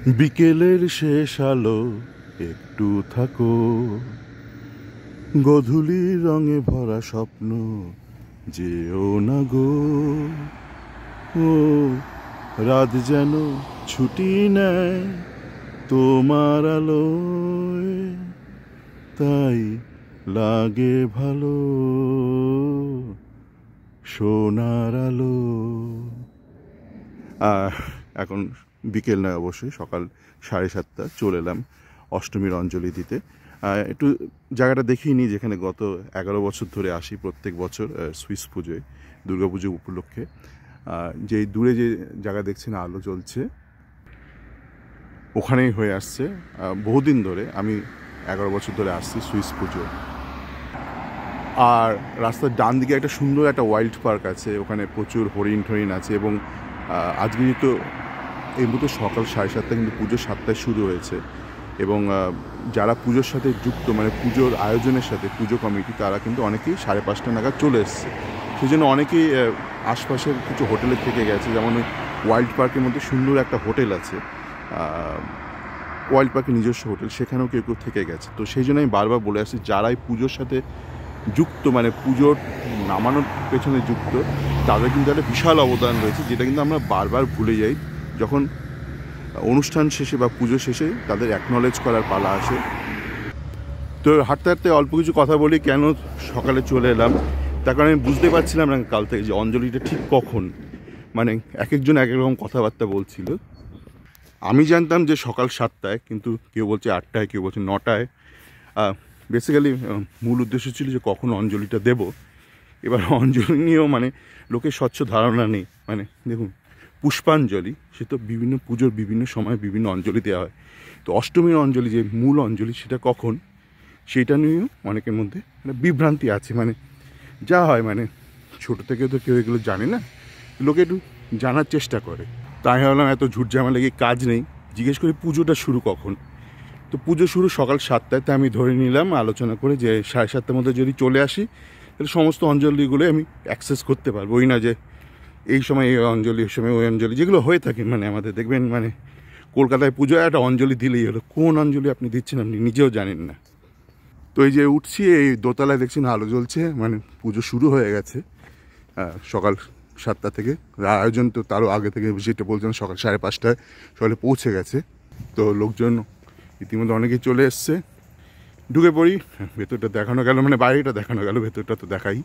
বিকেলের শেষ আলো একটু থাকো, গধূলির রঙে ভরা স্বপ্ন যেও না গো। ও রাত যেন ছুটি নেয় তোমার আলোয়, তাই লাগে ভালো সোনার আলো। এখন বিকেল নয়, অবশ্যই সকাল 7:30 চলে এলাম অষ্টমীর অঞ্জলি দিতে। একটু জায়গাটা দেখিয়ে নিই, যেখানে গত 11 বছর ধরে আসি প্রত্যেক বছর সুইস পুজোয়, দুর্গাপুজো উপলক্ষে। যে দূরে যে জায়গা দেখছেন আলো জ্বলছে, ওখানেই হয়ে আসছে বহুদিন ধরে। আমি 11 বছর ধরে আসছি সুইস পুজো। আর রাস্তার ডান দিকে একটা সুন্দর একটা ওয়াইল্ড পার্ক আছে, ওখানে প্রচুর হরিণ ঠরিণ আছে। এবং আজকে যেহেতু এই মুহূর্তে সকাল 7:30, কিন্তু পুজো 7টায় শুরু হয়েছে। এবং যারা পুজোর সাথে যুক্ত, মানে পুজোর আয়োজনের সাথে, পুজো কমিটি, তারা কিন্তু অনেকেই 5:30 নাগাদ চলে এসছে। সেই জন্য অনেকেই আশপাশের কিছু হোটেলে থেকে গেছে। যেমন ওয়াইল্ড পার্কের মধ্যে সুন্দর একটা হোটেল আছে, ওয়াইল্ড পার্কের নিজস্ব হোটেল, সেখানেও কেউ কেউ থেকে গেছে। তো সেই জন্য আমি বারবার বলে আসছি, যারাই পুজোর সাথে যুক্ত, মানে পুজোর নামানোর পেছনে যুক্ত, তাদের কিন্তু একটা বিশাল অবদান রয়েছে, যেটা কিন্তু আমরা বারবার ভুলে যাই। যখন অনুষ্ঠান শেষে বা পুজো শেষে তাদের অ্যাকনলেজ করার পালা আসে। তো হাঁটতে হাঁটতে অল্প কিছু কথা বলি, কেন সকালে চলে এলাম। তার কারণে আমি বুঝতে পারছিলাম না কাল থেকে যে অঞ্জলিটা ঠিক কখন, মানে এক একজন এক এক রকম কথাবার্তা বলছিল। আমি জানতাম যে সকাল 7টায়, কিন্তু কেউ বলছে 8টায়, কেউ বলছে 9টায়। বেসিক্যালি মূল উদ্দেশ্য ছিল যে কখন অঞ্জলিটা দেব। এবার অঞ্জলি নিয়েও মানে লোকের স্বচ্ছ ধারণা নেই। মানে দেখুন, পুষ্পাঞ্জলি সে তো বিভিন্ন পুজোর বিভিন্ন সময় বিভিন্ন অঞ্জলি দেওয়া হয়। তো অষ্টমীর অঞ্জলি, যে মূল অঞ্জলি, সেটা কখন, সেটা নিয়েও অনেকের মধ্যে মানে বিভ্রান্তি আছে। মানে যা হয়, মানে ছোটো থেকে তো কেউ এগুলো জানে না, লোকে একটু জানার চেষ্টা করে। তাই ভাবলাম এত ঝুট ঝামেলা লেগে কাজ নেই, জিজ্ঞেস করি পুজোটা শুরু কখন। তো পুজো শুরু সকাল 7টায়। তাই আমি ধরে নিলাম আলোচনা করে যে 7:30 মধ্যে যদি চলে আসি, তাহলে সমস্ত অঞ্জলিগুলো আমি অ্যাক্সেস করতে পারবো। ওই না যে এই সময় এই অঞ্জলি, এই সময় ওই অঞ্জলি, যেগুলো হয়ে থাকে। মানে আমাদের দেখবেন, মানে কলকাতায় পুজোয় একটা অঞ্জলি দিলেই হলো, কোন অঞ্জলি আপনি দিচ্ছেন আপনি নিজেও জানেন না। তো এই যে উঠছি, এই দোতলায় দেখছি না আলো জ্বলছে, মানে পুজো শুরু হয়ে গেছে সকাল 7টা থেকে। আয়োজন তো তারও আগে থেকে, যেটা বলছেন সকাল 5:30টায় সকালে পৌঁছে গেছে। তো লোকজন ইতিমধ্যে অনেকেই চলে এসছে। ঢুকে পড়ি, ভেতরটা দেখানো গেল, মানে বাইরেটা দেখানো গেল, ভেতরটা তো দেখাই।